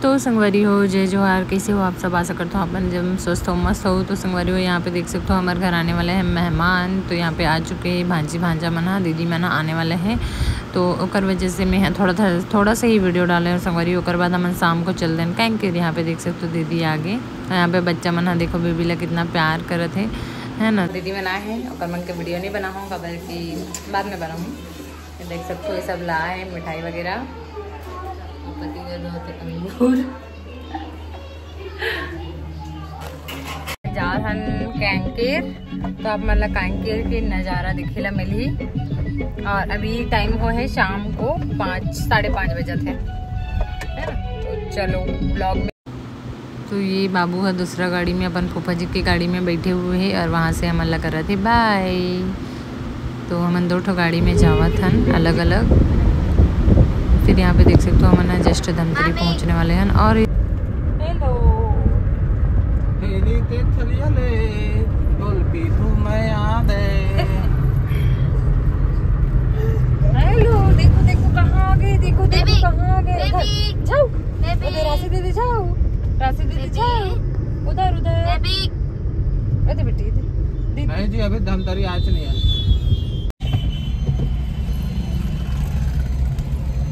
तो संगवारी हो जय जोहार, कैसे हो आप सब? आशा करता हूँ अपन जब स्वस्थ हो मस्त हो। तो संगवारी हो यहाँ पे देख सकते हो हमारे घर आने वाले हैं मेहमान। तो यहाँ पे आ चुके हैं भांजी भांजा मना दीदी मना आने वाले हैं। तो ओकर वजह से मैं थोड़ा सा ही वीडियो डाले और संगवारी ओकर बाद हम शाम को चल दें कहीं के। यहाँ पे देख सकते हो दीदी आगे, यहाँ पे बच्चा मना देखो बेबी ला कितना प्यार करत है ना। दीदी मना है और मन के वीडियो नहीं बना हूँ खबर की बाद में बनाऊँ। देख सकते हो ये सब ला है मिठाई वगैरह जाहन कैंकेर। तो आप मतलब कैंकेर के नज़ारा दिखेला मिली। और अभी टाइम हो है शाम को 5-5:30 बजे थे, है ना। तो चलो ब्लॉग में। तो ये बाबू है दूसरा गाड़ी में, अपन फूफा जी की गाड़ी में बैठे हुए हैं और वहाँ से हम अल्लाह कर रहे थे बाय। तो हम 2 गाड़ी में जावा था अलग अलग। फिर यहाँ पे देख सकते हो हम जस्ट धमतरी पहुँचने वाले हैं। और हेलो देखो देखो कहाँ आ गए, देखो देखो कहाँ आ गए। जाओ उधर राशि दीदी, जाओ राशि दीदी, जाओ उधर उधर। अरे बेटी नहीं जी अभी धमतरी आज नहीं है।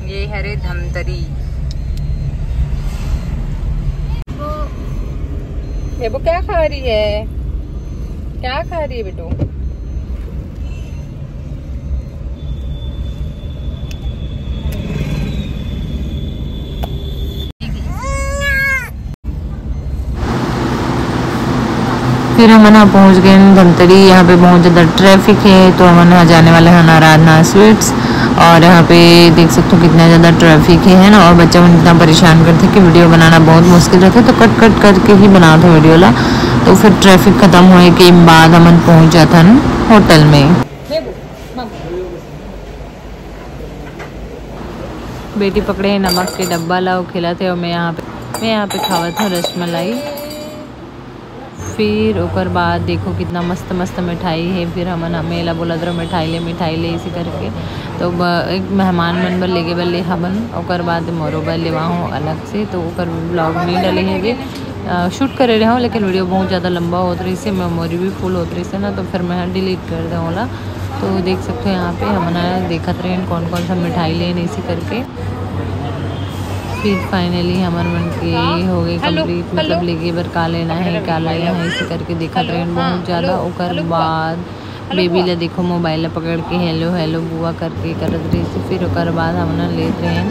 ये हरे धमतरी। बेबू क्या खा रही है, क्या खा रही है बेटू? फिर हम ना पहुँच गए धमतरी। यहाँ पे बहुत ज़्यादा ट्रैफिक है। तो हम ना जाने वाले हैं आराधना स्वीट्स। और यहाँ पे देख सकते हो कितना ज़्यादा ट्रैफिक है ना। और बच्चा मन इतना परेशान करते कि वीडियो बनाना बहुत मुश्किल रहता है, तो कट कट करके ही बना था वीडियो ला। तो फिर ट्रैफिक ख़त्म होने के बाद हम पहुँच जाता होटल में। बेटी पकड़े नमक के डब्बा लाओ खिलाते। और मैं यहाँ पे खावा था रसमलाई। फिर ओकर बाद देखो कितना मस्त मस्त मिठाई है। फिर हम मेला बोला दर मिठाई ले इसी करके। तो एक मेहमान मन बर लेके बल्ले हवन। ओकर बाद मोरो बर लेवा हूँ अलग से। तो ओकर ब्लॉग नहीं डले हैं जे शूट करे रहे हूँ, लेकिन वीडियो बहुत ज़्यादा लंबा होत रही से, मेमोरी भी फुल होत रही से ना। तो फिर मैं डिलीट कर दूँ ओला। तो देख सकते हो यहाँ पे हम देखत रहे कौन कौन सा मिठाई लेन इसी करके। फिर फाइनली हमारे मन के हो गए कंप्लीट, मतलब लेके बर का लेना है क्या लेना है इसी करके देखा रहे बहुत ज़्यादा। ओकर बाद बेबी ला देखो मोबाइल ला पकड़ के हेलो हेलो बुआ करके करत रही थी। फिर ओकर बाद हम लेते हैं।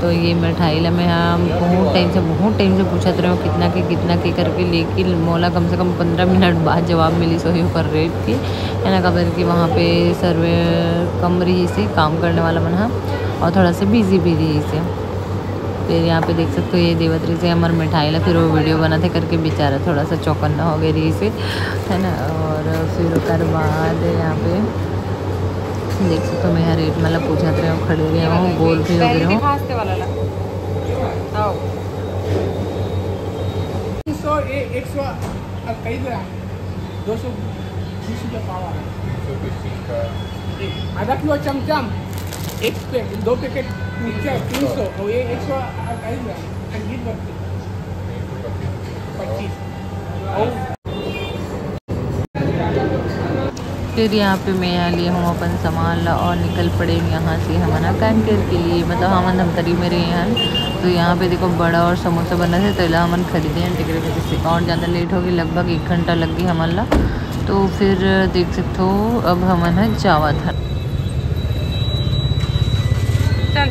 तो ये मिठाई ला मैं बहुत टाइम से पूछत रहे हो कितना के करके, लेकिन मोला कम से कम 15 मिनट बाद जवाब मिली। सही कर रेट की है ना, खबर कि वहाँ पे सर्वे कम रही से काम करने वाला मन और थोड़ा सा बिजी भी रही से। फिर यहाँ पे देख सकते हो ये देवत्री से हमारे मिठाई ला फिर वो वीडियो बनाते करके बेचारा थोड़ा सा चौकन्ना हो गई रही से, है ना। और फिर उसके बाद यहाँ पे देख सकते हो मैं रेट मतलब पूछा रहे हूँ, खड़े रहे हूँ, बोल भी हो गए हूँ। आधा किलो चमचम, 2 पैकेट मिक्सर 300 और ये 128 ग्राम अंजीर बर्फी 25। फिर यहाँ पे मैं यहाँ लिए हूँ अपन सामान ला और निकल पड़े यहाँ से हमारा कैंकेर के लिए, मतलब हम धमतरी में रहे हैं। तो यहाँ पे देखो बड़ा और समोसा बना है, तो इला हम खरीदे हैं टिकट वजह से और ज़्यादा लेट हो गई, लगभग 1 घंटा लग गई हमारा। तो फिर देख सकते हो अब हम जावा था। चल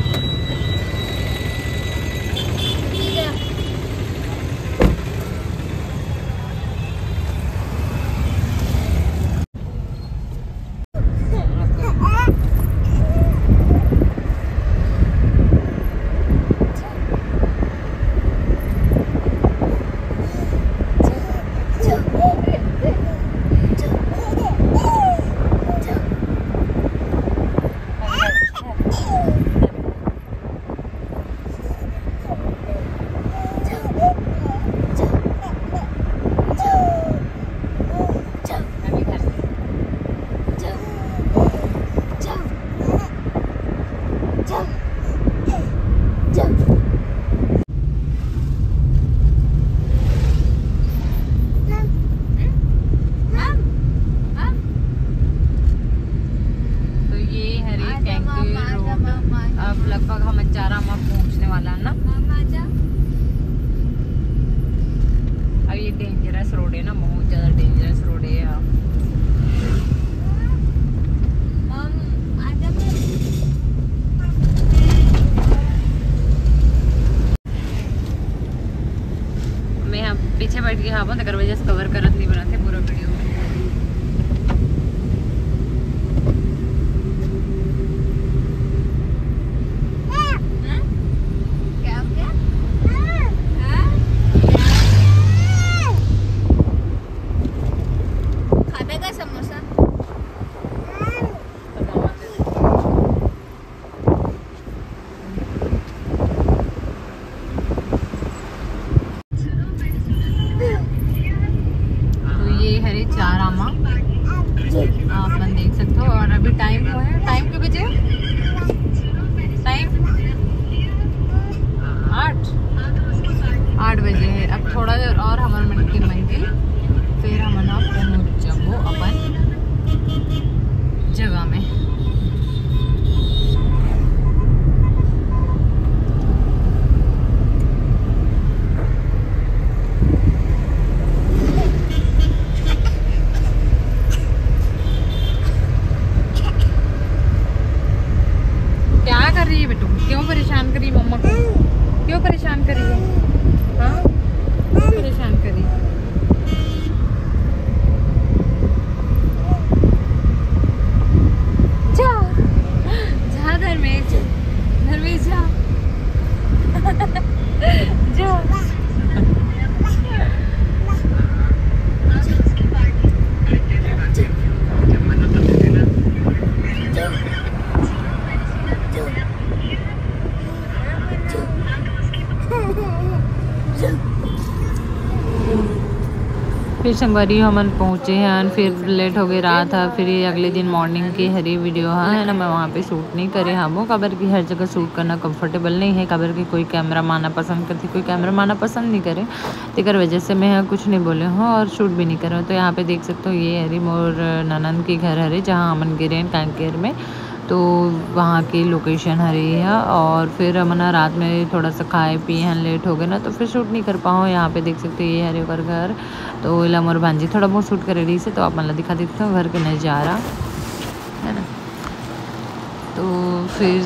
पीछे बैठ के हाबो तकर वजह से कवर करत नहीं बनाते पूरा वीडियो। आप मन देख सकते हो। और अभी टाइम हुआ है, टाइम के बजे टाइम 8 बजे है। अब थोड़ा देर और हमारे मन की मंजिल, फिर हम पहुँच जाबो अपन जगह में। क्यों परेशान करी मम्मा को? क्यों परेशान करी है? हाँ क्यों परेशान करी? जा जा धर्मेश, धर्मेश जा जा। फिर संगवारी हमन पहुँचे हैं, फिर लेट हो गई रात है। फिर ये अगले दिन मॉर्निंग की हरी वीडियो है ना, मैं वहाँ पे शूट नहीं करे हमो काबर की हर जगह शूट करना कंफर्टेबल नहीं है। काबर की कोई कैमरा माना पसंद करती, कोई कैमरा माना पसंद नहीं करे, तेकर वजह से मैं कुछ नहीं बोले हूँ और शूट भी नहीं करे। तो यहाँ पे देख सकते हो ये हरी मोर ननंद की घर हरे जहाँ हमन गिरे कैंकेर में, तो वहाँ की लोकेशन हरी है। और फिर हमने रात में थोड़ा सा खाए पिए हैं, लेट हो गए ना तो फिर शूट नहीं कर पाओ। यहाँ पे देख सकते हो ये हरे ओकर घर, तो इला मोर भांजी थोड़ा बहुत शूट कर रही से, तो आप मतलब दिखा देते हो घर के नज़ारा है ना। तो फिर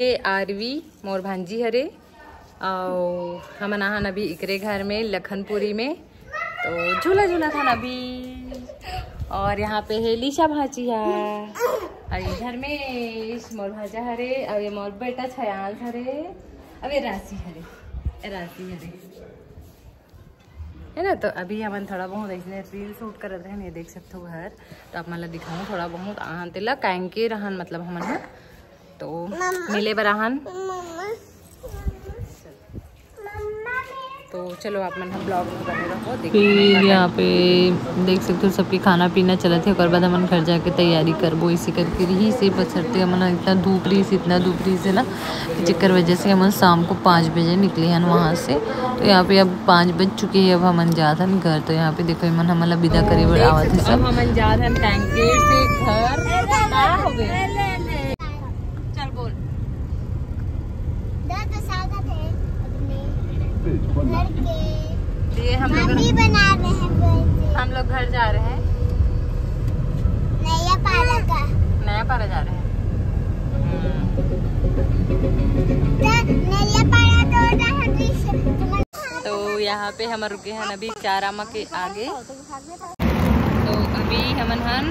ये आरवी मोर भांजी हरे और हम नहान अभी इकरे घर में लखनपुरी में, तो झूला झूला था अभी। और यहाँ पे है लीशा भाजी है, और इधर में मोर भाजा हरे, और ये मोर बेटा छयान हरे, अब ये राशि हरे है ना। तो अभी हमन थोड़ा बहुत ऐसे रील शूट कर रहे हैं, ये देख सकते हो घर। तो आप मतलब दिखाऊँ थोड़ा बहुत आहन तेला कैंके रहन, मतलब हमन है तो मिले बराहन। तो चलो आप मन हम ब्लॉग में बने रहो। फिर यहाँ पे देख सकते हो सबके खाना पीना चला थे, और बाद हमन घर जाके तैयारी करबो इसी करके रही से बचरते हमन इतना धूप रही से ना, जिक्र वजह से हमन शाम को 5 बजे निकले हैं वहाँ से। तो यहाँ पे अब 5 बज चुके हैं, अब हमन जात हन घर। तो यहाँ पे देखो हमन हमला विदा करे बढ़ावा थे सब, हमन जात हन कैंकेर से घर। चल बोल ये हम लोग बना रहे हैं, हम लोग घर जा रहे हैं, नया पारा जा रहे हैं। तो यहाँ पे हम रुके हैं अभी चारामा के आगे। तो अभी हमन हन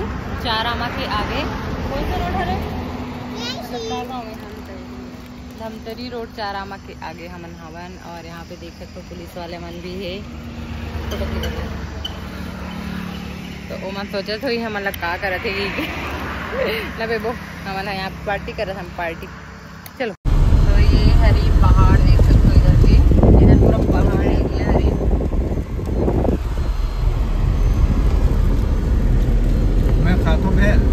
चारामा के आगे, कौन सा रोड है? धमतरी रोड चारामा के आगे हमन हवन। और यहाँ पे देख सकते हो पुलिस वाले मन भी है, फोटो क्लिक कर। तो वो मन सोचत हुई हम अलग का करत है ना बेबो, हमारा यहाँ पार्टी करत हम पार्टी। चलो तो ये हरी पहाड़ देख सकते हो, इधर के इधर पूरा पहाड़ है ये हरी। मैं खाता हूँ भेल।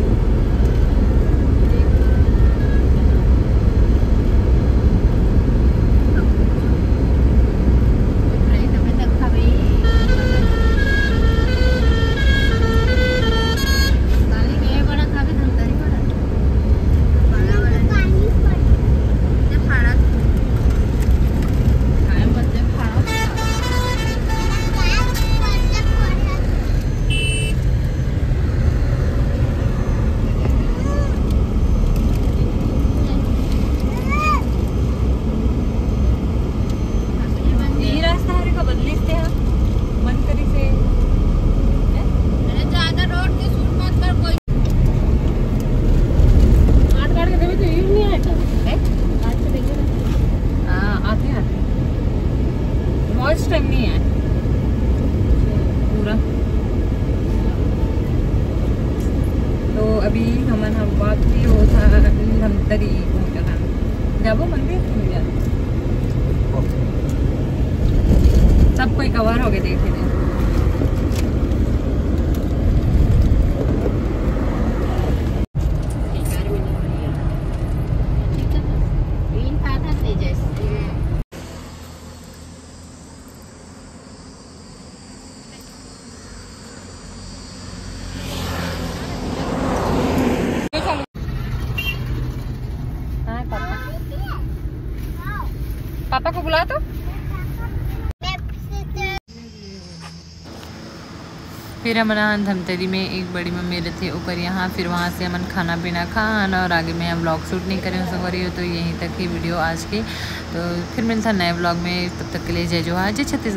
अभी हमन हम बाकी हो था धमतरी घूमते था जाबो मंदिर नहीं जा सब कोई कवर हो गए देखे थे पापा को बुला तो फिर हमन धमतरी में एक बड़ी मम्मी रहते ऊपर यहाँ फिर वहाँ से हमन खाना पीना खान और आगे में हम व्लॉग शूट नहीं करें हो रही हो तो यहीं तक ही वीडियो आज की तो फिर मिलता नए व्लॉग में तब तक के लिए जय जोहार जय छत्तीसगढ़।